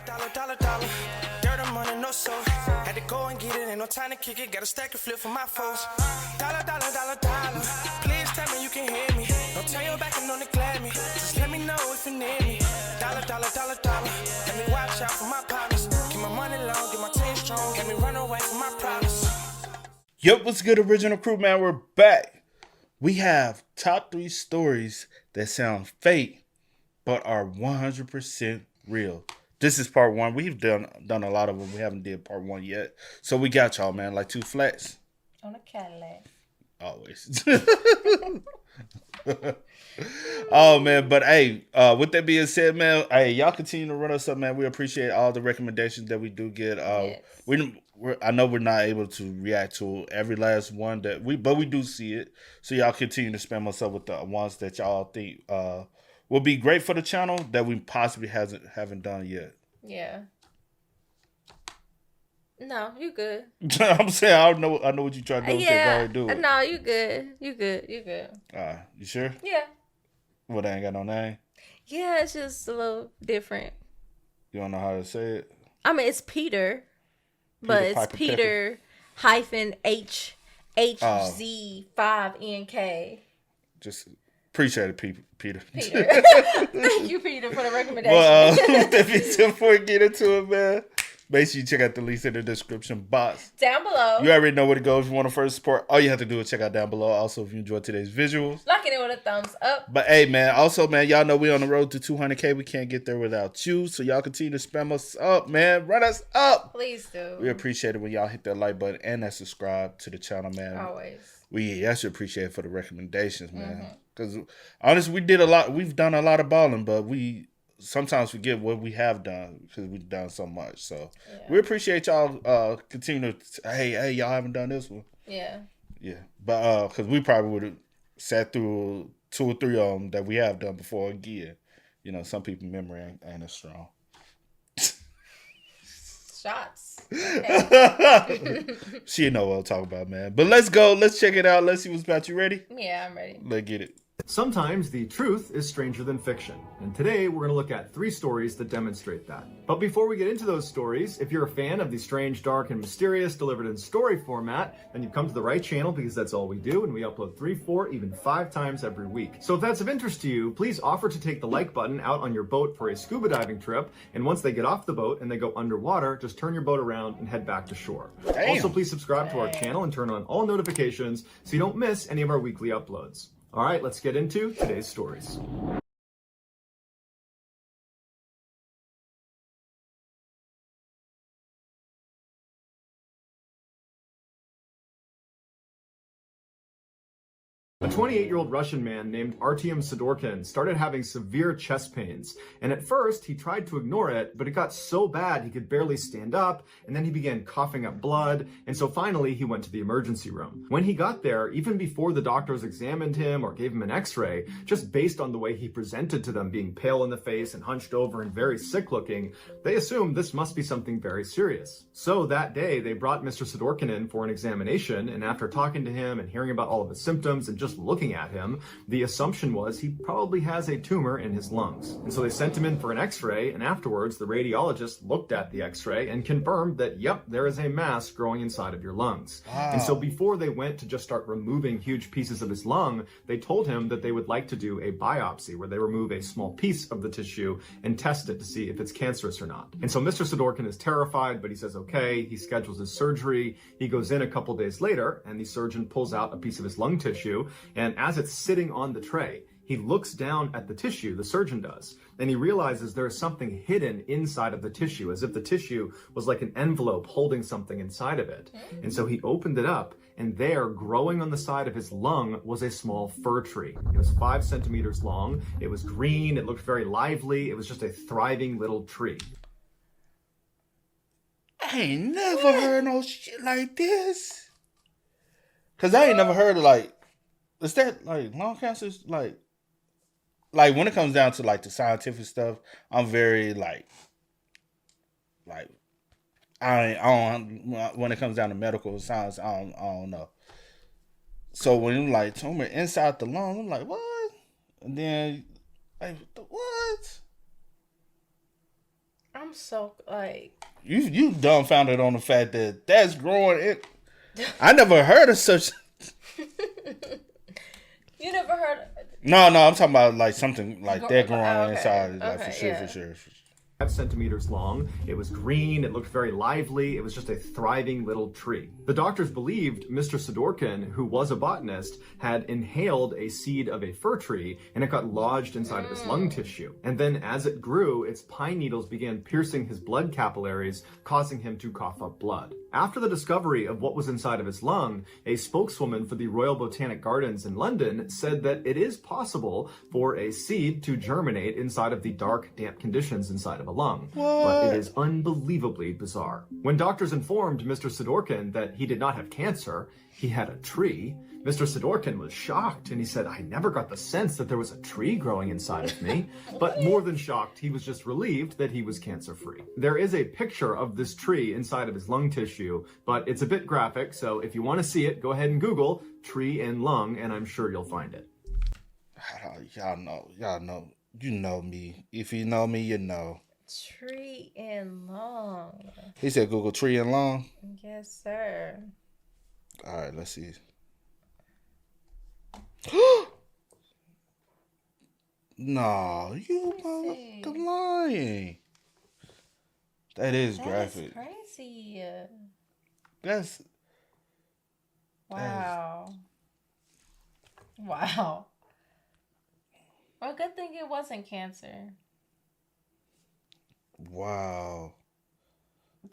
Dollar. Dirt on money, no soul. Had to go and get it, ain't no time to kick it. Got a stack and flip for my foes. Dollar. Please tell me you can hear me. Don't turn your back and don't neglect me. Just let me know if you need me. Dollar. Let me watch out for my partners. Keep my money long, get my team strong. Let me run away from my problems. Yep, what's good, original crew, man? We're back. We have top 3 stories that sound fake, but are 100% real. This is part 1. We've done a lot of them. We haven't did part 1 yet. So we got y'all, man, like 2 flats. On a Cadillac. Always. Oh, man, but hey, with that being said, man, hey, y'all continue to run us up, man. We appreciate all the recommendations that we do get. Yes. I know we're not able to react to every last one but we do see it. So y'all continue to spam us up with the ones that y'all think will be great for the channel that we possibly haven't done yet. Yeah. No, you good. I'm saying I know what you trying to do. Yeah. Do it. No, you good. You good. You sure? Yeah. Well, they ain't got no name. Yeah, it's just a little different. You don't know how to say it. I mean, it's Peter, but it's Piper Peter hyphen HZ5NK. Just appreciate it, Peter. Peter. Thank you, Peter, for the recommendation. Well, before we get into it, man, make sure you check out the links in the description box. Down below. You already know where to go if you want to first support. All you have to do is check out down below. Also, if you enjoyed today's visuals, locking it with a thumbs up. But hey, man, also, man, y'all know we on the road to 200K. We can't get there without you. So y'all continue to spam us up, man. Run us up. Please do. We appreciate it when y'all hit that like button and that subscribe to the channel, man. Always. We actually appreciate it for the recommendations, man. Because honestly, we've done a lot of balling, but we sometimes forget what we have done because we've done so much. So we appreciate y'all continue to, hey, y'all haven't done this one. Yeah. But because we probably would have sat through 2 or 3 of them that we have done before again. You know, some people memory ain't as strong. Shots. Okay. She know what I'm talking about, man. But let's go. Let's check it out. Let's see what's about. You ready? Yeah, I'm ready. Let's get it. Sometimes the truth is stranger than fiction, and today we're going to look at 3 stories that demonstrate that. But before we get into those stories, if you're a fan of the strange, dark, and mysterious delivered in story format, then you've come to the right channel because that's all we do, and we upload 3, 4, even 5 times every week. So if that's of interest to you, please offer to take the like button out on your boat for a scuba diving trip, and once they get off the boat and they go underwater, just turn your boat around and head back to shore. Damn. Also, please subscribe to our channel and turn on all notifications so you don't miss any of our weekly uploads. All right, let's get into today's stories. A 28-year-old Russian man named Artyom Sidorkin started having severe chest pains, and at first he tried to ignore it, but it got so bad he could barely stand up, and then he began coughing up blood, and so finally he went to the emergency room. When he got there, even before the doctors examined him or gave him an x-ray, just based on the way he presented to them, being pale in the face and hunched over and very sick looking, they assumed this must be something very serious. So that day they brought Mr. Sidorkin in for an examination, and after talking to him and hearing about all of his symptoms and just looking at him, the assumption was he probably has a tumor in his lungs. And so they sent him in for an x-ray, and afterwards the radiologist looked at the x-ray and confirmed that, yep, there is a mass growing inside of your lungs. Wow. And so before they went to just start removing huge pieces of his lung, they told him that they would like to do a biopsy where they remove a small piece of the tissue and test it to see if it's cancerous or not. And so Mr. Sidorkin is terrified, but he says okay. He schedules his surgery. He goes in a couple days later, and the surgeon pulls out a piece of his lung tissue, and as it's sitting on the tray, he looks down at the tissue, the surgeon does, and he realizes there is something hidden inside of the tissue, as if the tissue was like an envelope holding something inside of it. And so he opened it up, and there, growing on the side of his lung, was a small fir tree. It was 5 centimeters long, it was green, it looked very lively, it was just a thriving little tree. I ain't never heard no shit like this. Cause I ain't never heard of is that like lung cancer? Like when it comes down to like the scientific stuff, I'm very like I don't when it comes down to medical science, I don't know. So when you like tumor inside the lung, I'm like, what? And then like what? I'm so like You dumbfounded on the fact that that's growing. I never heard of such. you never heard. No, I'm talking about like something like that growing okay. inside. Like Okay, for sure. 5 centimeters long. It was green. It looked very lively. It was just a thriving little tree. The doctors believed Mr. Sidorkin, who was a botanist, had inhaled a seed of a fir tree and it got lodged inside of his lung tissue. And then as it grew, its pine needles began piercing his blood capillaries, causing him to cough up blood. After the discovery of what was inside of his lung, a spokeswoman for the Royal Botanic Gardens in London said that it is possible for a seed to germinate inside of the dark, damp conditions inside of a lung. But it is unbelievably bizarre. When doctors informed Mr. Sidorkin that he did not have cancer, he had a tree, Mr. Sidorkin was shocked and he said, I never got the sense that there was a tree growing inside of me. But more than shocked, he was just relieved that he was cancer-free. There is a picture of this tree inside of his lung tissue, but it's a bit graphic, so if you want to see it, go ahead and Google tree and lung, and I'm sure you'll find it. Y'all know. You know me. If you know me, you know. Tree and lung. He said Google tree and lung. Yes, sir. All right, let's see. No, you motherfucking lying. That is graphic. That's crazy. That's Wow. Wow. Well, good thing it wasn't cancer. wow.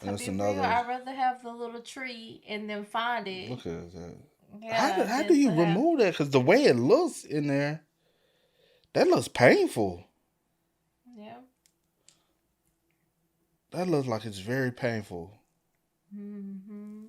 To That's be another. real, I'd rather have the little tree and then find it. Look at that. Yeah, How do you remove that? Because the way it looks in there, that looks painful. Yeah. That looks like it's very painful. Mm-hmm.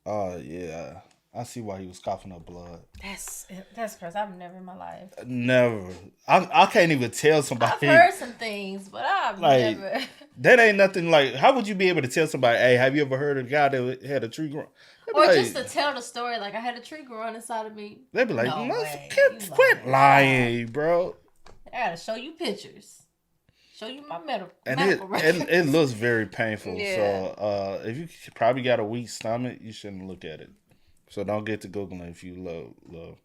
Oh, yeah. I see why he was coughing up blood. That's crazy. I've never in my life. Never. I can't even tell somebody. I've heard some things, but I've Like, never. That ain't nothing like, how would you be able to tell somebody, hey, have you ever heard of a guy that had a tree growing? Or like, just to tell the story, like I had a tree growing inside of me. They'd be like, No no, way. quit lying, bro. I gotta show you pictures. Show you my medical And records. it looks very painful. Yeah. So if you probably got a weak stomach, you shouldn't look at it. So don't get to Googling if you love.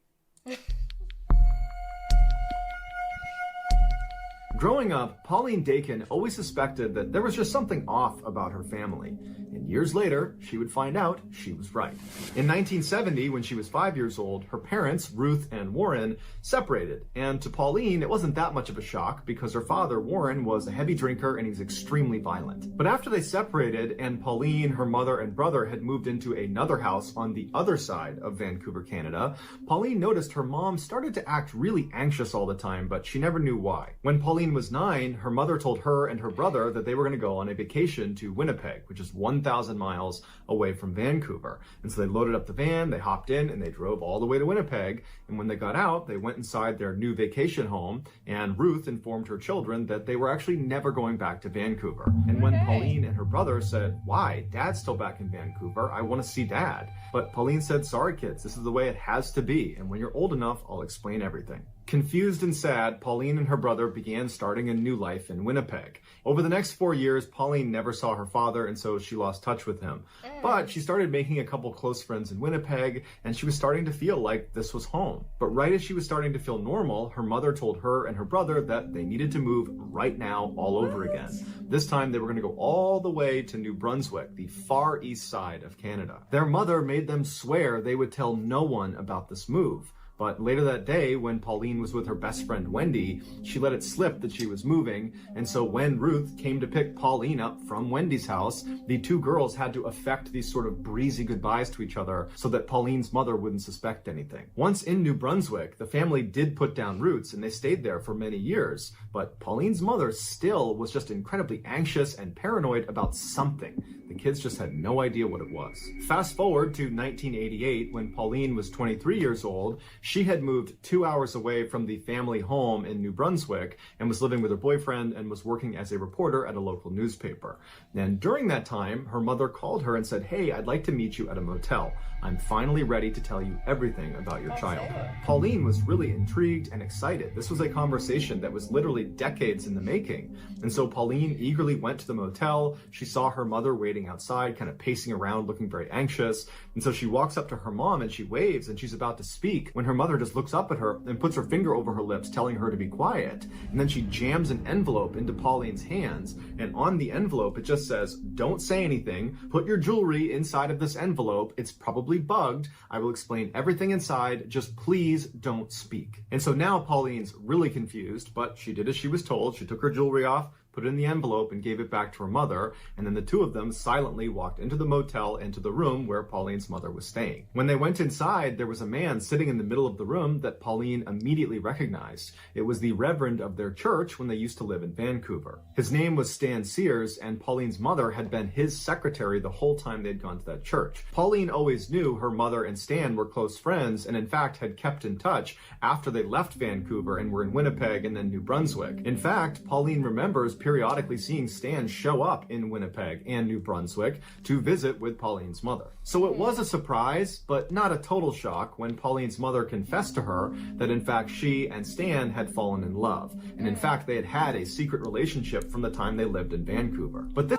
Growing up, Pauline Dakin always suspected that there was just something off about her family. And years later, she would find out she was right. In 1970, when she was 5 years old, her parents, Ruth and Warren, separated. And to Pauline, it wasn't that much of a shock because her father, Warren, was a heavy drinker and he was extremely violent. But after they separated and Pauline, her mother, and brother had moved into another house on the other side of Vancouver, Canada, Pauline noticed her mom started to act really anxious all the time, but she never knew why. When Pauline was 9, her mother told her and her brother that they were going to go on a vacation to Winnipeg, which is 1,000 miles away from Vancouver. And so they loaded up the van, they hopped in, and they drove all the way to Winnipeg. And when they got out, they went inside their new vacation home, and Ruth informed her children that they were actually never going back to Vancouver. And when Pauline and her brother said, why? Dad's still back in Vancouver. I want to see Dad. But Pauline said, sorry kids, this is the way it has to be. And when you're old enough, I'll explain everything. Confused and sad, Pauline and her brother began starting a new life in Winnipeg. Over the next 4 years, Pauline never saw her father, and so she lost touch with him. But she started making a couple close friends in Winnipeg, and she was starting to feel like this was home. But right as she was starting to feel normal, her mother told her and her brother that they needed to move right now all over again. This time, they were going to go all the way to New Brunswick, the far east side of Canada. Their mother made them swear they would tell no one about this move. But later that day, when Pauline was with her best friend Wendy, she let it slip that she was moving. And so when Ruth came to pick Pauline up from Wendy's house, the two girls had to affect these sort of breezy goodbyes to each other so that Pauline's mother wouldn't suspect anything. Once in New Brunswick, the family did put down roots and they stayed there for many years. But Pauline's mother still was just incredibly anxious and paranoid about something. The kids just had no idea what it was. Fast forward to 1988, when Pauline was 23 years old. She had moved 2 hours away from the family home in New Brunswick and was living with her boyfriend and was working as a reporter at a local newspaper. And during that time, her mother called her and said, "Hey, I'd like to meet you at a motel. I'm finally ready to tell you everything about your child." Pauline was really intrigued and excited. This was a conversation that was literally decades in the making. And so Pauline eagerly went to the motel. She saw her mother waiting outside, kind of pacing around, looking very anxious. And so she walks up to her mom and she waves and she's about to speak when her mother just looks up at her and puts her finger over her lips, telling her to be quiet. And then she jams an envelope into Pauline's hands. And on the envelope, it just says, "Don't say anything. Put your jewelry inside of this envelope. It's probably bugged. I will explain everything inside. Just please don't speak." And so now Pauline's really confused, but she did as she was told. She took her jewelry off, put it in the envelope, and gave it back to her mother. And then the two of them silently walked into the motel, into the room where Pauline's mother was staying. When they went inside, there was a man sitting in the middle of the room that Pauline immediately recognized. It was the reverend of their church when they used to live in Vancouver. His name was Stan Sears, and Pauline's mother had been his secretary the whole time they'd gone to that church. Pauline always knew her mother and Stan were close friends, and in fact had kept in touch after they left Vancouver and were in Winnipeg and then New Brunswick. In fact, Pauline remembers periodically seeing Stan show up in Winnipeg and New Brunswick to visit with Pauline's mother. So it was a surprise, but not a total shock, when Pauline's mother confessed to her that in fact she and Stan had fallen in love. And in fact, they had had a secret relationship from the time they lived in Vancouver. But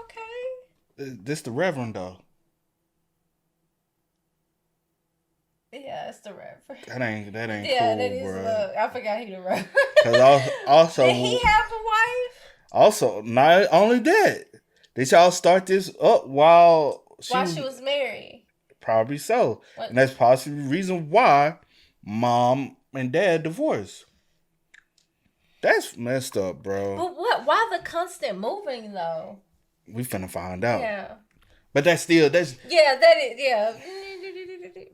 This the Reverend though. Yeah, it's the Reverend. That ain't Yeah, cool, that is. bro. I forgot he the Reverend. Cause also, Did he have a wife? also, not only that, did y'all start this up while she was married? Probably so. What? And that's possibly the reason why mom and dad divorced. That's messed up, bro. But what? Why the constant moving though? We finna find out. Yeah. But that's Yeah, that is. Yeah.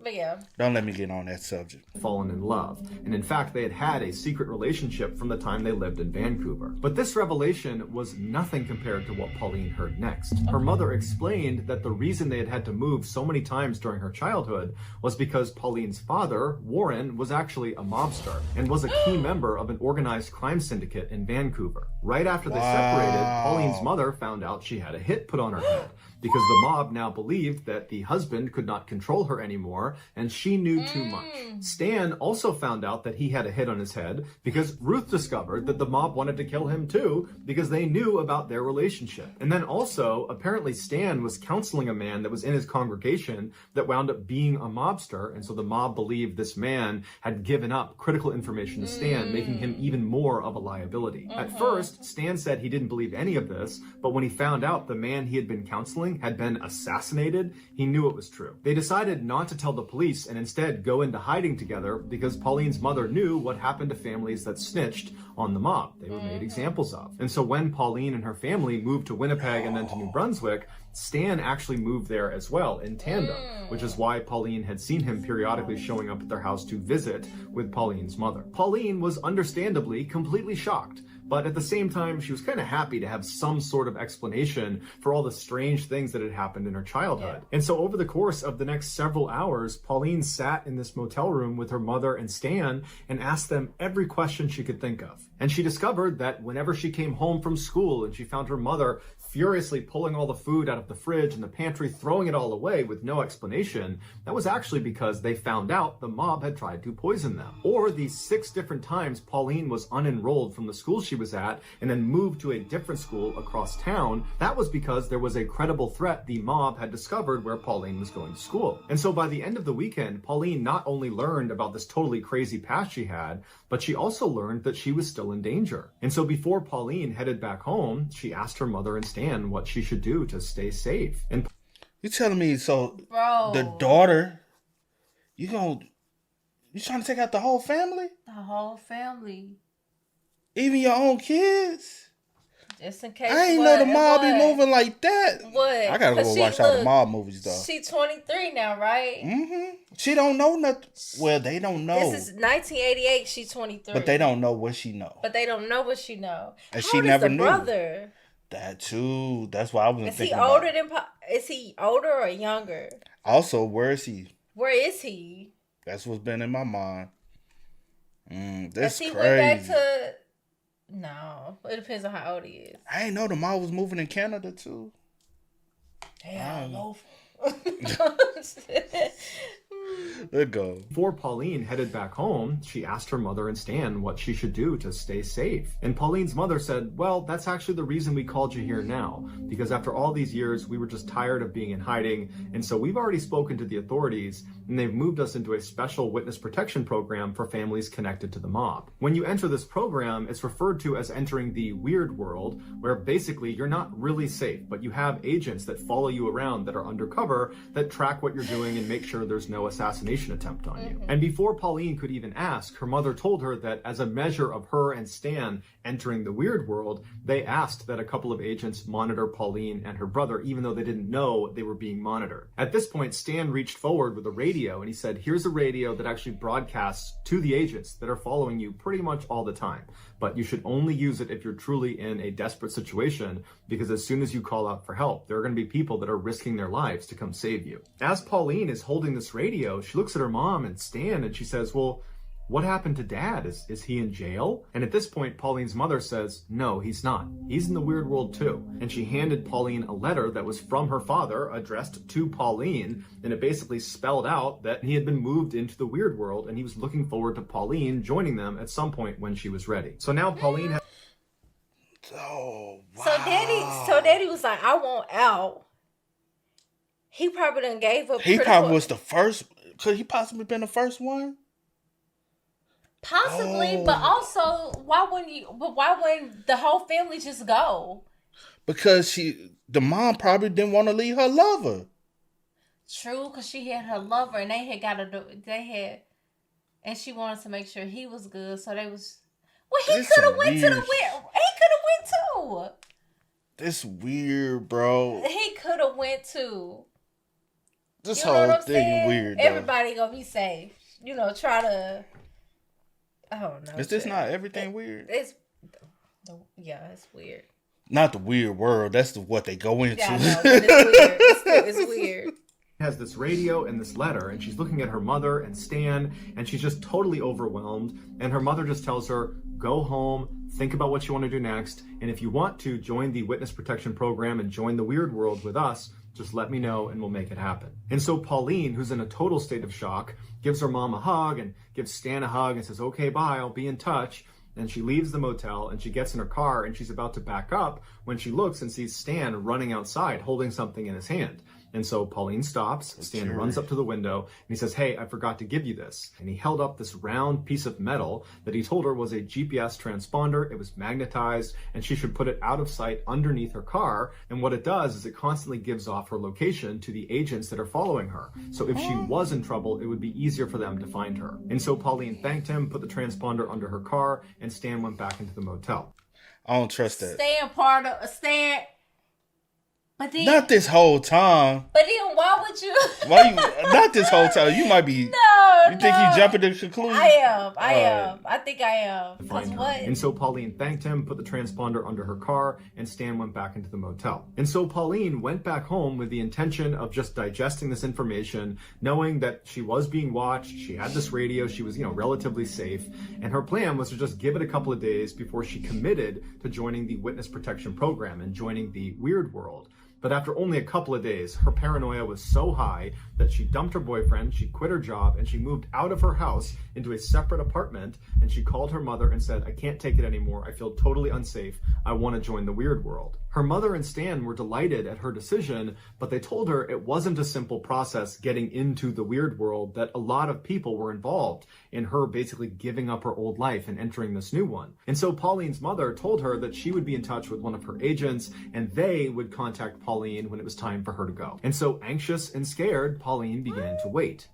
But yeah. Don't let me get on that subject. Fallen in love. And in fact, they had had a secret relationship from the time they lived in Vancouver. But this revelation was nothing compared to what Pauline heard next. Her mother explained that the reason they had had to move so many times during her childhood was because Pauline's father, Warren, was actually a mobster and was a key member of an organized crime syndicate in Vancouver. Right after they separated, Pauline's mother found out she had a hit put on her head, because the mob now believed that the husband could not control her anymore, and she knew too much. Stan also found out that he had a hit on his head because Ruth discovered that the mob wanted to kill him too, because they knew about their relationship. And then also, apparently Stan was counseling a man that was in his congregation that wound up being a mobster, and so the mob believed this man had given up critical information to Stan, making him even more of a liability. At first, Stan said he didn't believe any of this, but when he found out the man he had been counseling had been assassinated, he knew it was true. They decided not to tell the police and instead go into hiding together, because Pauline's mother knew what happened to families that snitched on the mob. They were made examples of. And so when Pauline and her family moved to Winnipeg and then to New Brunswick, Stan actually moved there as well in tandem, which is why Pauline had seen him periodically showing up at their house to visit with Pauline's mother. Pauline was understandably completely shocked, but at the same time, she was kind of happy to have some sort of explanation for all the strange things that had happened in her childhood. And so over the course of the next several hours, Pauline sat in this motel room with her mother and Stan and asked them every question she could think of. And she discovered that whenever she came home from school and she found her mother furiously pulling all the food out of the fridge and the pantry, throwing it all away with no explanation, that was actually because they found out the mob had tried to poison them. Or the 6 different times Pauline was unenrolled from the school she was at and then moved to a different school across town, that was because there was a credible threat the mob had discovered where Pauline was going to school. And so by the end of the weekend, Pauline not only learned about this totally crazy past she had, but she also learned that she was still in danger. And so before Pauline headed back home, she asked her mother and Stan what she should do to stay safe. And You telling me so? Bro. The daughter, you trying to take out the whole family? The whole family. Even your own kids? Just in case. I ain't know the mob be moving like that. What? I gotta go watch all the mob movies though. She 23 now, right? She don't know nothing. Well, they don't know. This is 1988. She's 23. But they don't know what she know. But they don't know what she know. And How she old is never the knew. brother? That too. That's why I wasn't Is he thinking older about. than? Is he older or younger? Also, where is he? Where is he? That's what's been in my mind. Has That's he went back crazy. to? No, it depends on how old he is. I ain't know the mom was moving in Canada too. Damn, Wow. loaf. Let go. Before Pauline headed back home, she asked her mother and Stan what she should do to stay safe. And Pauline's mother said, well, that's actually the reason we called you here now. Because after all these years, we were just tired of being in hiding. And so we've already spoken to the authorities, and they've moved us into a special witness protection program for families connected to the mob. When you enter this program, it's referred to as entering the weird world, where basically you're not really safe, but you have agents that follow you around that are undercover that track what you're doing and make sure there's no assassination attempt on you. And before Pauline could even ask, her mother told her that as a measure of her and Stan entering the weird world, they asked that a couple of agents monitor Pauline and her brother, even though they didn't know they were being monitored. At this point, Stan reached forward with a radio and he said, here's a radio that actually broadcasts to the agents that are following you pretty much all the time. But you should only use it if you're truly in a desperate situation, because as soon as you call out for help, there are going to be people that are risking their lives to come save you. As Pauline is holding this radio, she looks at her mom and Stan and she says, well, what happened to Dad? Is he in jail? And at this point, Pauline's mother says, no, he's not. He's in the weird world too. And she handed Pauline a letter that was from her father addressed to Pauline. And it basically spelled out that he had been moved into the weird world and he was looking forward to Pauline joining them at some point when she was ready. So now Pauline has... Oh, wow. So daddy was like, I want out. He probably done gave up. He probably was the first. Could he possibly been the first one? Possibly, but also, why wouldn't the whole family just go? Because the mom probably didn't want to leave her lover. True, because she had her lover, and and she wanted to make sure he was good, so they was. Well, he could have went to the weird. He could have went too. This weird, bro. He could have went too. This You know what whole I'm thing saying? weird. Though. Everybody gonna be safe. Try to. I don't know. Is this not everything weird? It's weird. Not the weird world. That's what they go into. Yeah, I know, but it's weird. It's weird. Has this radio and this letter, and she's looking at her mother and Stan, and she's just totally overwhelmed. And her mother just tells her, go home, think about what you want to do next, and if you want to join the witness protection program and join the weird world with us, just let me know and we'll make it happen. And so Pauline, who's in a total state of shock, gives her mom a hug and gives Stan a hug and says, okay, bye, I'll be in touch. And she leaves the motel and she gets in her car and she's about to back up when she looks and sees Stan running outside holding something in his hand. And so Pauline stops, Stan runs up to the window, and he says, hey, I forgot to give you this. And he held up this round piece of metal that he told her was a GPS transponder. It was magnetized, and she should put it out of sight underneath her car. And what it does is it constantly gives off her location to the agents that are following her. So if she was in trouble, it would be easier for them to find her. And so Pauline thanked him, put the transponder under her car, and Stan went back into the motel. I don't trust that. Stan. But then, not this whole time. But then, why would you? Why you? Not this whole time. You might be. No. You think you jumping to the conclusion? I am. I think I am. Because what? And so Pauline thanked him, put the transponder under her car, and Stan went back into the motel. And so Pauline went back home with the intention of just digesting this information, knowing that she was being watched. She had this radio. She was, relatively safe. And her plan was to just give it a couple of days before she committed to joining the witness protection program and joining the weird world. But after only a couple of days, her paranoia was so high that she dumped her boyfriend, she quit her job, and she moved out of her house into a separate apartment, and she called her mother and said, I can't take it anymore. I feel totally unsafe. I want to join the weird world. Her mother and Stan were delighted at her decision, but they told her it wasn't a simple process getting into the weird world, that a lot of people were involved in her basically giving up her old life and entering this new one. And so Pauline's mother told her that she would be in touch with one of her agents, and they would contact Pauline when it was time for her to go. And so anxious and scared, Pauline began to wait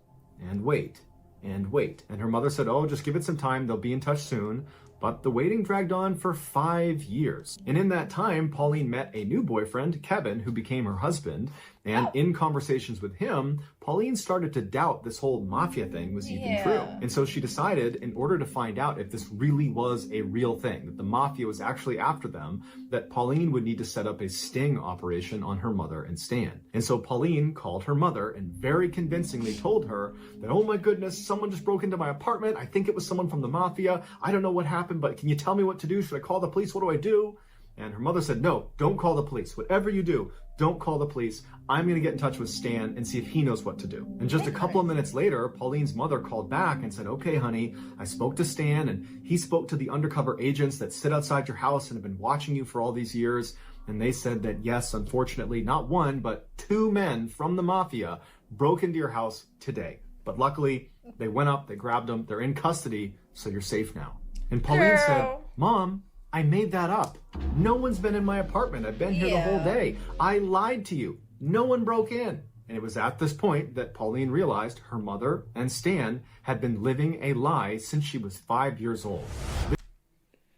and wait and wait. And her mother said, oh, just give it some time. They'll be in touch soon. But the waiting dragged on for 5 years. And in that time, Pauline met a new boyfriend, Kevin, who became her husband. And in conversations with him, Pauline started to doubt this whole mafia thing was even true. And so she decided, in order to find out if this really was a real thing, that the mafia was actually after them, that Pauline would need to set up a sting operation on her mother and Stan. And so Pauline called her mother and very convincingly told her that, oh my goodness, someone just broke into my apartment. I think it was someone from the mafia. I don't know what happened, but can you tell me what to do? Should I call the police? What do I do? And her mother said, no, don't call the police. Whatever you do, don't call the police. I'm going to get in touch with Stan and see if he knows what to do. And just a couple of minutes later, Pauline's mother called back and said, okay, honey, I spoke to Stan and he spoke to the undercover agents that sit outside your house and have been watching you for all these years. And they said that, yes, unfortunately, not one, but 2 men from the mafia broke into your house today. But luckily, they went up, they grabbed them, they're in custody, so you're safe now. And Pauline said, Mom, I made that up. No one's been in my apartment. I've been here the whole day. I lied to you. No one broke in. And it was at this point that Pauline realized her mother and Stan had been living a lie since she was 5 years old.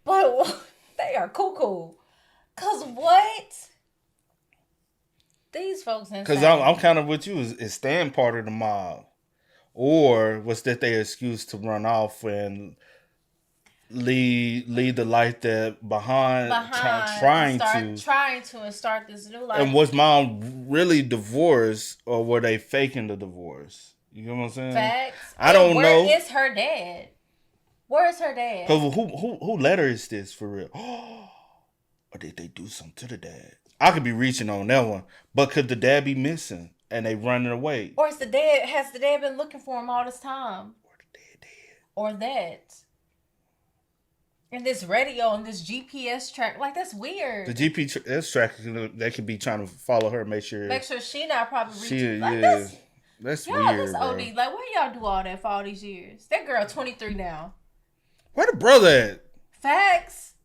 But they are cuckoo. Cause what? These folks insane. Because I'm kind of with you. Is Stan part of the mob? Or was that their excuse to run off and lead the life that behind trying to and start this new life? And was mom really divorced, or were they faking the divorce? You know what I'm saying? Facts. I don't know. Where is her dad? Where is her dad? Cause who letter is this for real? Or did they do something to the dad? I could be reaching on that one, but could the dad be missing and they running away? Or is the dad? Has the dad been looking for him all this time? Or the dad dead? Or that? And this radio and this GPS track, like, that's weird. The GPS track, they could be trying to follow her, make sure she not probably reaching. That's y'all, weird, that's bro. OD. Like, where y'all do all that for all these years? That girl 23 now. Where the brother at? Facts.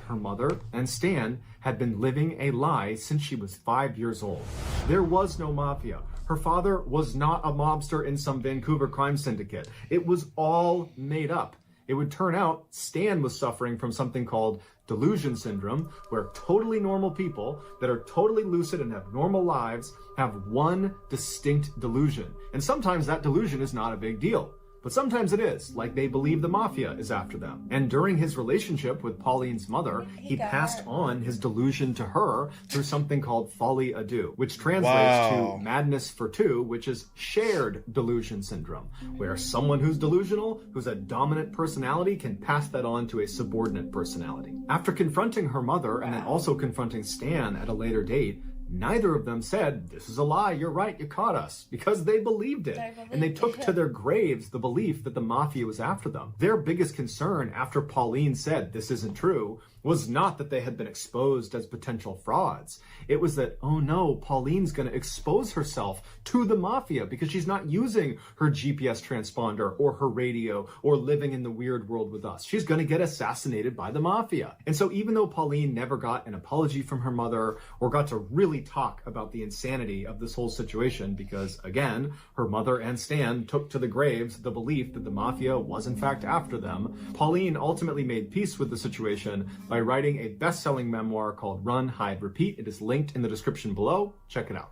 Her mother and Stan had been living a lie since she was 5 years old. There was no mafia. Her father was not a mobster in some Vancouver crime syndicate. It was all made up. It would turn out Stan was suffering from something called delusion syndrome, where totally normal people that are totally lucid and have normal lives have one distinct delusion. And sometimes that delusion is not a big deal. But sometimes it is, like they believe the mafia is after them. And during his relationship with Pauline's mother, he passed on his delusion to her through something called folie à deux, which translates to madness for two, which is shared delusion syndrome, where someone who's delusional, who's a dominant personality, can pass that on to a subordinate personality. After confronting her mother and then also confronting Stan at a later date, neither of them said, this is a lie, you're right, you caught us, because they believed it. And they took to their graves the belief that the mafia was after them. Their biggest concern after Pauline said this isn't true was not that they had been exposed as potential frauds. It was that, oh no, Pauline's going to expose herself to the mafia because she's not using her GPS transponder or her radio or living in the weird world with us. She's going to get assassinated by the mafia. And so even though Pauline never got an apology from her mother or got to really talk about the insanity of this whole situation, because again, her mother and Stan took to the graves the belief that the mafia was in fact after them, Pauline ultimately made peace with the situation by writing a best-selling memoir called Run, Hide, Repeat. It is linked in the description below. Check it out.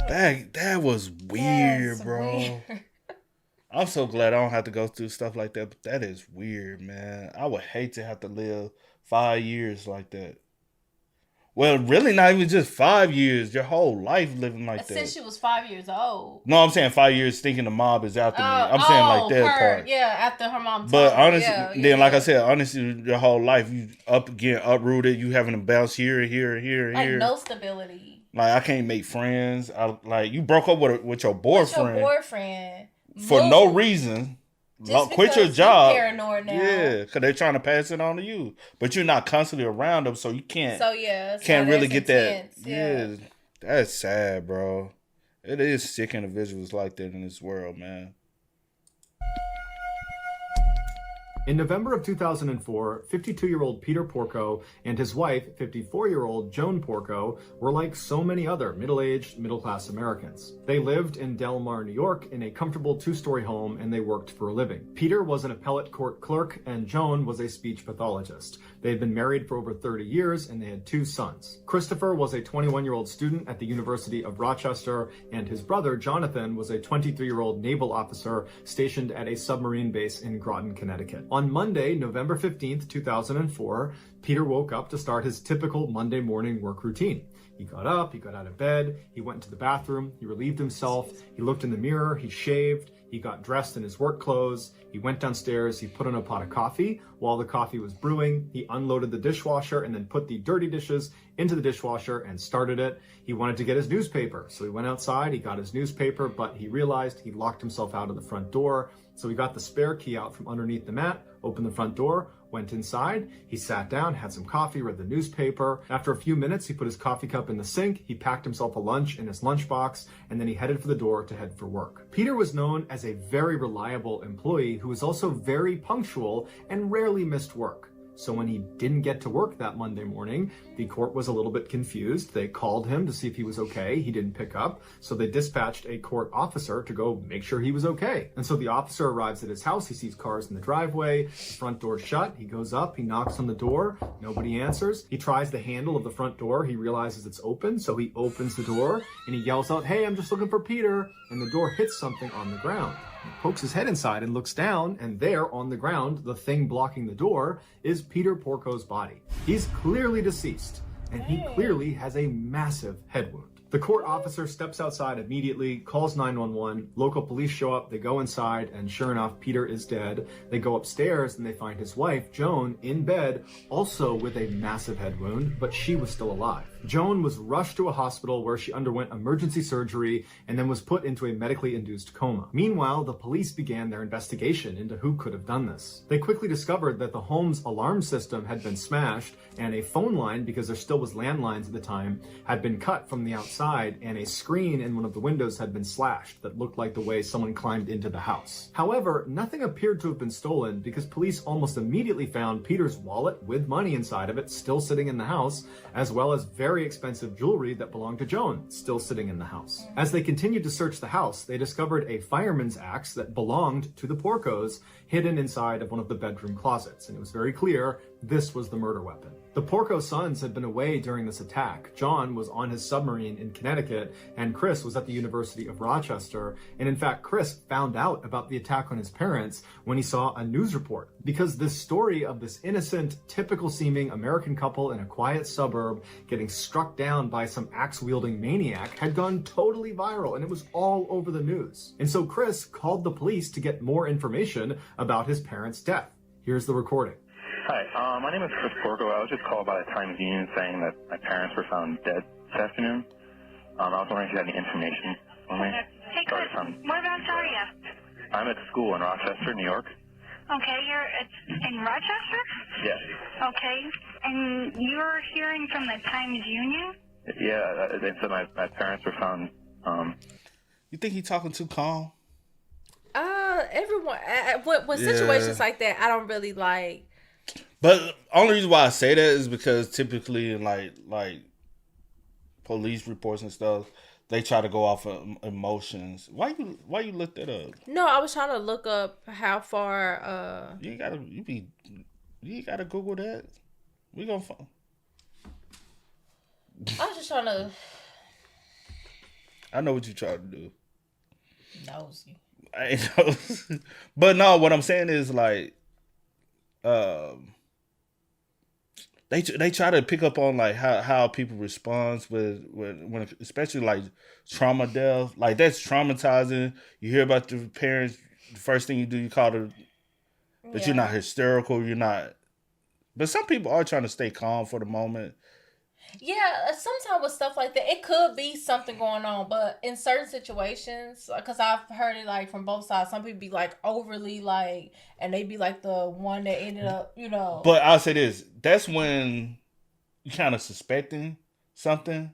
That was weird, bro. Weird. I'm so glad I don't have to go through stuff like that, but that is weird, man. I would hate to have to live 5 years like that. Well, really not even just 5 years. Your whole life living like that. Since she was 5 years old. No, I'm saying 5 years thinking the mob is after me. I'm saying like that part. Yeah, after her mom. But honestly, like I said, honestly, your whole life you getting uprooted. You having to bounce here, like no stability. Like I can't make friends. Like you broke up with your boyfriend. For no reason. Just quit your job. You're paranoid now. Yeah, because they're trying to pass it on to you, but you're not constantly around them, so you can't. So yeah, can't really get intense. That. Yeah, that's sad, bro. It is sick individuals like that in this world, man. In November of 2004, 52-year-old Peter Porco and his wife, 54-year-old Joan Porco, were like so many other middle-aged, middle-class Americans. They lived in Del Mar, New York in a comfortable 2-story home, and they worked for a living. Peter was an appellate court clerk and Joan was a speech pathologist. They had been married for over 30 years and they had 2 sons. Christopher was a 21-year-old student at the University of Rochester, and his brother, Jonathan, was a 23-year-old naval officer stationed at a submarine base in Groton, Connecticut. On Monday, November 15th, 2004, Peter woke up to start his typical Monday morning work routine. He got up, he got out of bed, he went into the bathroom, he relieved himself, he looked in the mirror, he shaved, he got dressed in his work clothes, he went downstairs, he put on a pot of coffee. While the coffee was brewing, he unloaded the dishwasher and then put the dirty dishes into the dishwasher and started it. He wanted to get his newspaper, so he went outside, he got his newspaper, but he realized he locked himself out of the front door. So he got the spare key out from underneath the mat, opened the front door, went inside, he sat down, had some coffee, read the newspaper. After a few minutes, he put his coffee cup in the sink, he packed himself a lunch in his lunchbox, and then he headed for the door to head for work. Peter was known as a very reliable employee who was also very punctual and rarely missed work. So when he didn't get to work that Monday morning, the court was a little bit confused. They called him to see if he was okay. He didn't pick up. So they dispatched a court officer to go make sure he was okay. And so the officer arrives at his house. He sees cars in the driveway, the front door shut. He goes up, he knocks on the door. Nobody answers. He tries the handle of the front door. He realizes it's open. So he opens the door and he yells out, "Hey, I'm just looking for Peter." And the door hits something on the ground. He pokes his head inside and looks down, and there on the ground, the thing blocking the door, is Peter Porco's body. He's clearly deceased, and he clearly has a massive head wound. The court officer steps outside immediately, calls 911, local police show up, they go inside, and sure enough, Peter is dead. They go upstairs and they find his wife, Joan, in bed, also with a massive head wound, but she was still alive. Joan was rushed to a hospital where she underwent emergency surgery and then was put into a medically induced coma. Meanwhile, the police began their investigation into who could have done this. They quickly discovered that the home's alarm system had been smashed and a phone line, because there still was landlines at the time, had been cut from the outside, and a screen in one of the windows had been slashed that looked like the way someone climbed into the house. However, nothing appeared to have been stolen because police almost immediately found Peter's wallet with money inside of it still sitting in the house, as well as very expensive jewelry that belonged to Joan still sitting in the house. As they continued to search the house, they discovered a fireman's axe that belonged to the Porcos hidden inside of one of the bedroom closets, and it was very clear this was the murder weapon. The Porco sons had been away during this attack. John was on his submarine in Connecticut, and Chris was at the University of Rochester. And in fact, Chris found out about the attack on his parents when he saw a news report, because this story of this innocent, typical-seeming American couple in a quiet suburb getting struck down by some axe-wielding maniac had gone totally viral, and it was all over the news. And so Chris called the police to get more information about his parents' death. Here's the recording. Hi, my name is Chris Porco. I was just called by the Times-Union saying that my parents were found dead this afternoon. I was wondering if you had any information for me. Hey, Chris, whereabouts are you? I'm at school in Rochester, New York. Okay, you're in Rochester? Yes. Okay, and you're hearing from the Times-Union? Yeah, they said my parents were found. You think he talking too calm? Everyone, with situations like that, I don't really like. But only reason why I say that is because typically in like police reports and stuff, they try to go off of emotions. Why you look that up? No, I was trying to look up how far. You gotta Google that. We gonna find. I was just trying to. I know what you trying to do. Nosy. I know. But no, what I'm saying is like, they try to pick up on like how people respond when especially like trauma death, like that's traumatizing. You hear about the parents, the first thing you do, you call them, but you're not hysterical. You're not. But some people are trying to stay calm for the moment. Yeah, sometimes with stuff like that, it could be something going on, but in certain situations, because I've heard it like from both sides, some people be like overly like, and they be like the one that ended up, you know. But I'll say this, that's when you kind of suspecting something.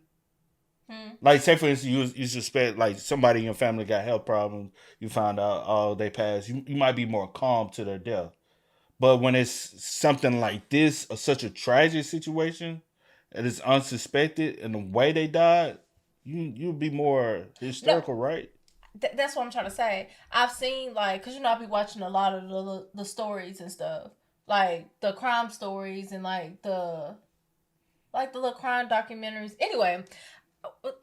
Like say for instance, you suspect like somebody in your family got health problems, you find out, oh, they passed, you might be more calm to their death. But when it's something like this, or such a tragic situation, that is unsuspected, and the way they died, you'd be more hysterical, right? That's what I'm trying to say. I've seen, like, because, I be watching a lot of the stories and stuff. Like, the crime stories and, like, the little crime documentaries. Anyway,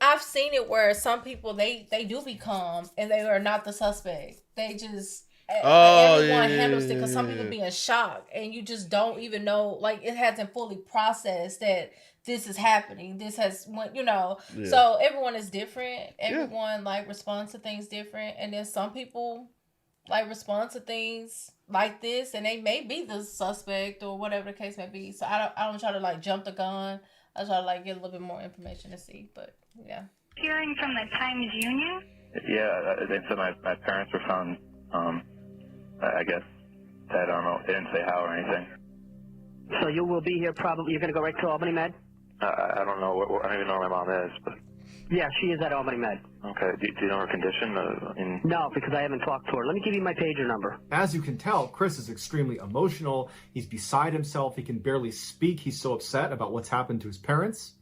I've seen it where some people, they do become, and they are not the suspect. They just... everyone handles it because some people be in shock, and you just don't even know, like, it hasn't fully processed that this is happening. This has, so everyone is different. Everyone like responds to things different, and then some people like respond to things like this, and they may be the suspect or whatever the case may be. So I don't try to like jump the gun. I try to like get a little bit more information to see, but yeah. Hearing from the Times Union? Yeah, they said my parents were found, I guess, I don't know, they didn't say how or anything. So you will be here probably, you're going to go right to Albany Med? I don't know, I don't even know where my mom is, but... Yeah, she is at Albany Med. Okay, do you know her condition? No, because I haven't talked to her. Let me give you my pager number. As you can tell, Chris is extremely emotional. He's beside himself. He can barely speak. He's so upset about what's happened to his parents.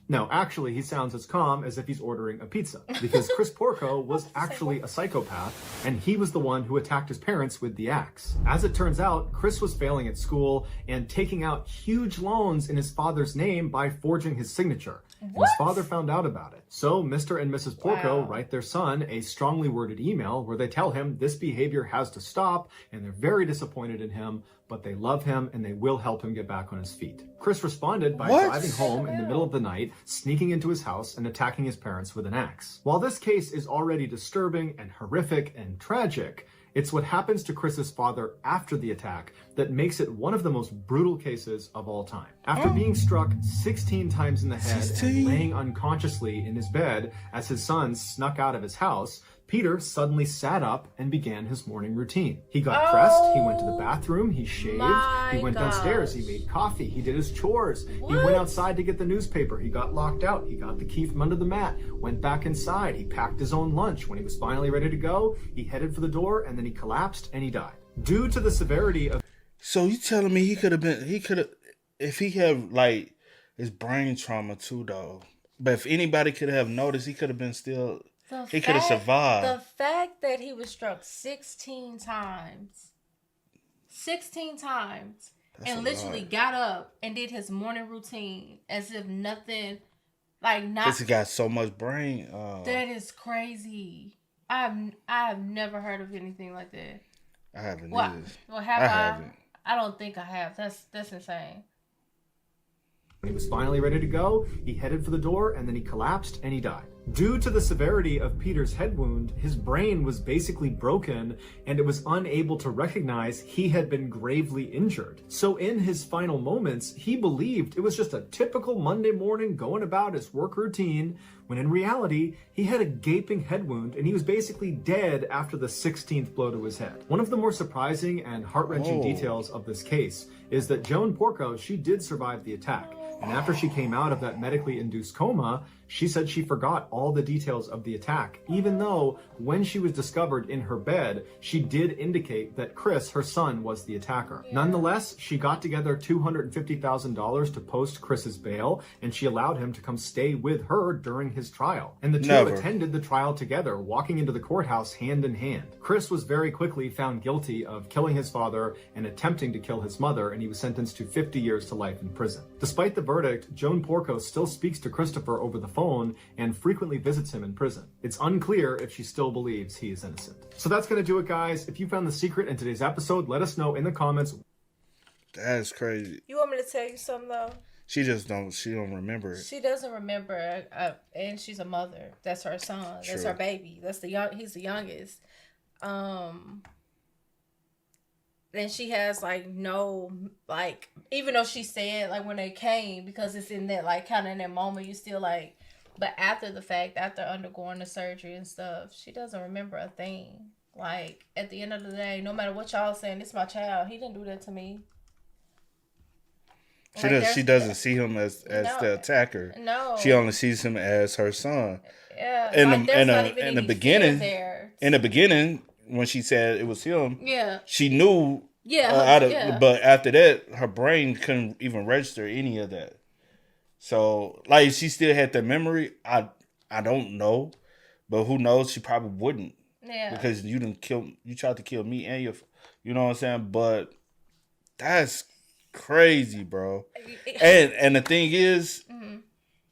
No, actually, he sounds as calm as if he's ordering a pizza, because Chris Porco was actually a psychopath, and he was the one who attacked his parents with the axe. As it turns out, Chris was failing at school and taking out huge loans in his father's name by forging his signature. His father found out about it. So Mr. and Mrs. Porco write their son a strongly worded email where they tell him this behavior has to stop, and they're very disappointed in him, but they love him and they will help him get back on his feet. Chris responded by driving home in the middle of the night, sneaking into his house and attacking his parents with an axe. While this case is already disturbing and horrific and tragic, it's what happens to Chris's father after the attack that makes it one of the most brutal cases of all time. After being struck 16 times in the head and laying unconsciously in his bed as his son snuck out of his house, Peter suddenly sat up and began his morning routine. He got dressed, he went to the bathroom, he shaved, he went downstairs, he made coffee, he did his chores, he went outside to get the newspaper, he got locked out, he got the key from under the mat, went back inside, he packed his own lunch. When he was finally ready to go, he headed for the door, and then he collapsed and he died. Due to the severity of... So you telling me if he had like his brain trauma too though, but if anybody could have noticed, he could have been still... He could have survived. The fact that he was struck 16 times, and literally got up and did his morning routine as if nothing, like not. This got so much brain. That is crazy. I've never heard of anything like that. I haven't either. Well, have I? Haven't. I don't think I have. That's insane. When he was finally ready to go, he headed for the door, and then he collapsed and he died. Due to the severity of Peter's head wound, his brain was basically broken and it was unable to recognize he had been gravely injured. So in his final moments, he believed it was just a typical Monday morning going about his work routine, when in reality, he had a gaping head wound and he was basically dead after the 16th blow to his head. One of the more surprising and heart-wrenching details of this case is that Joan Porco, she did survive the attack. And after she came out of that medically induced coma, she said she forgot all the details of the attack, even though when she was discovered in her bed, she did indicate that Chris, her son, was the attacker. Yeah. Nonetheless, she got together $250,000 to post Chris's bail, and she allowed him to come stay with her during his trial. And the two attended the trial together, walking into the courthouse hand in hand. Chris was very quickly found guilty of killing his father and attempting to kill his mother, and he was sentenced to 50 years to life in prison. Despite the verdict, Joan Porco still speaks to Christopher over the phone and frequently visits him in prison. It's unclear if she still believes he is innocent. So that's going to do it, guys. If you found the secret in today's episode, let us know in the comments. That's crazy. You want me to tell you something, though? She don't remember it. She doesn't remember, and she's a mother. That's her son. That's her baby. He's the youngest. And she has no even though she said when they came, because it's in that kind of in that moment, you still but after the fact, after undergoing the surgery and stuff, she doesn't remember a thing. At the end of the day, no matter what y'all saying, it's my child. He didn't do that to me. She doesn't see him as the attacker. No. She only sees him as her son. Yeah. In the beginning, when she said it was him, yeah, she knew Yeah. But after that, her brain couldn't even register any of that. So, like, she still had that memory. I don't know, but who knows? She probably wouldn't. Yeah. Because you tried to kill me and you know what I'm saying? But that's crazy, bro. And the thing is, the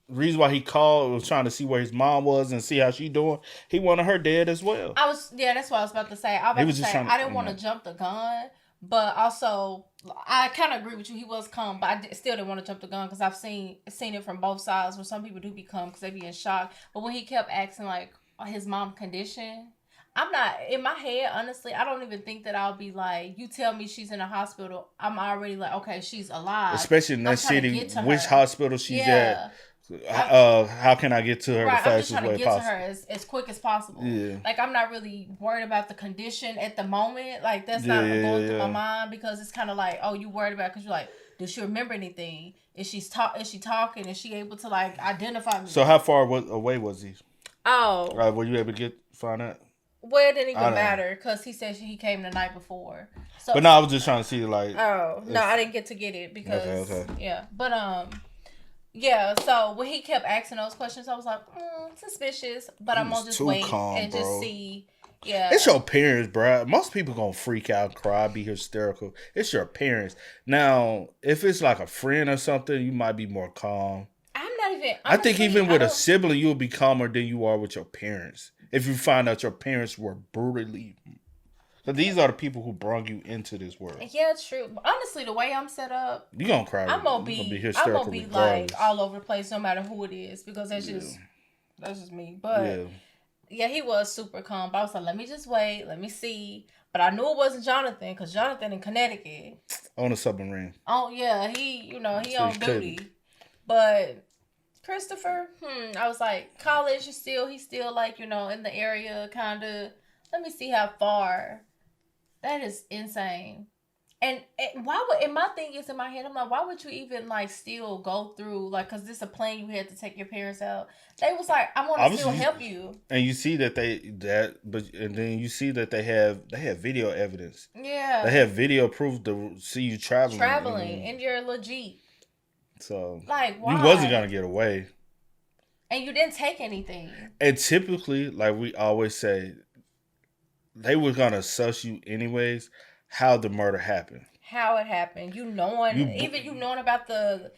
reason why he called was trying to see where his mom was and see how she doing. He wanted her dead as well. That's what I was about to say. I didn't want to jump the gun, but also I kind of agree with you. He was calm, but I still didn't want to jump the gun because I've seen it from both sides where some people do become because they be in shock. But when he kept asking like his mom condition, I'm not in my head. Honestly, I don't even think that I'll be like, you tell me she's in a hospital. I'm already like, okay, she's alive. Especially in that city, which hospital she's at. How can I get to her the fastest way possible? I'm just trying to get to her as quick as possible. Yeah. Like, I'm not really worried about the condition at the moment. Like, that's not going through my mind because it's kind of like, oh, you worried about because you're like, does she remember anything? Is she talking? Is she able to, like, identify me? So how far away was he? Oh. Were you able to find out? Well, it didn't even matter because he said he came the night before. So, but no, I was just trying to see, like... Oh, no, I didn't get to get it because... Okay. Yeah, but, yeah, so when he kept asking those questions, I was like, suspicious. But I'm going to just wait and just see. Yeah. It's your parents, bro. Most people going to freak out, cry, be hysterical. It's your parents. Now, if it's like a friend or something, you might be more calm. I'm not even... Honestly, I think even with a sibling, you'll be calmer than you are with your parents. If you find out your parents were brutally... Because these are the people who brought you into this world. Yeah, it's true. Honestly, the way I'm set up, you're gonna cry. I'm gonna be like all over the place, no matter who it is, because that's just me. But yeah, he was super calm. But I was like, let me just wait, let me see. But I knew it wasn't Jonathan, because Jonathan in Connecticut on a submarine. Oh yeah, he on duty. But Christopher, I was like, college is he's still like in the area, kind of. Let me see how far. That is insane. And why would, and my thing is in my head, I'm like, why would you even like still go through, like, because this is a plane you had to take your parents out. They was like, I want to still help you. And you see that and then you see that they have video evidence. Yeah. They have video proof to see you traveling. And you're legit. So like, why? You wasn't gonna get away. And you didn't take anything. And typically, like we always say, they were gonna suss you anyways. How the murder happened? How it happened? Even knowing about the.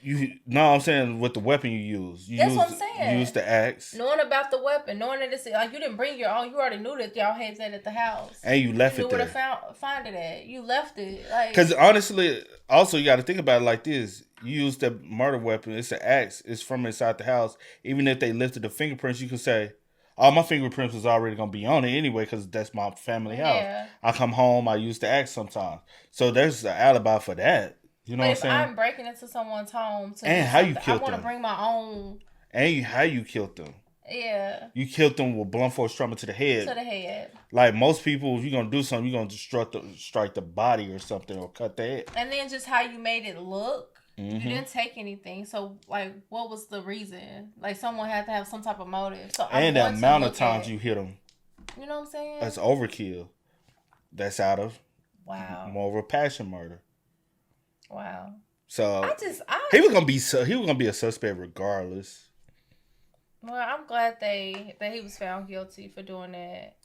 I'm saying with the weapon you used. That's what I'm saying. You used the axe. Knowing about the weapon, knowing that it's like you didn't bring your own. You already knew that y'all had that at the house. And you left it there. You knew where to find it at. You left it like. Because honestly, also you got to think about it like this. You used the murder weapon. It's an axe. It's from inside the house. Even if they lifted the fingerprints, you could say. All my fingerprints was already going to be on it anyway because that's my family house. Yeah. I come home, I use the axe sometimes. So there's an alibi for that. You know what I'm saying? I'm breaking into someone's home and how you killed them. I want to bring my own. And how you killed them. Yeah. You killed them with blunt force trauma to the head. To the head. Like most people, if you're going to do something, you're going to strike the body or something or cut the head. And then just how you made it look. Mm-hmm. You didn't take anything, so like, what was the reason? Like, someone had to have some type of motive. So and the amount of times you hit them, you know what I'm saying? That's overkill. That's out of more of a passion murder. Wow. So he was gonna be a suspect regardless. Well, I'm glad that he was found guilty for doing that.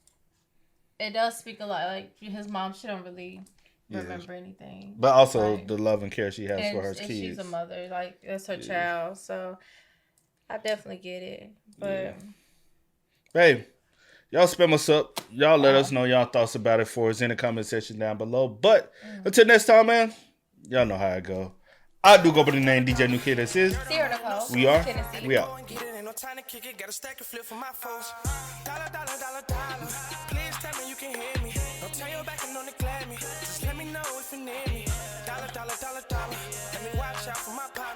It does speak a lot. Like his mom, she don't really. Remember anything, but also the love and care she has for her kids. She's a mother, like that's her child, so I definitely get it. But hey, y'all spam us up. Y'all let us know y'all thoughts about it for us in the comment section down below. But until next time, man, y'all know how it go. I do go by the name DJ New Kid. This is we are. We out. No time to kick it, got a stack of flip for my foes. Dollar. Please tell me you can hear me. Don't turn your back and don't neglect me. Just let me know if you need me. Dollar. Let me watch out for my pocket.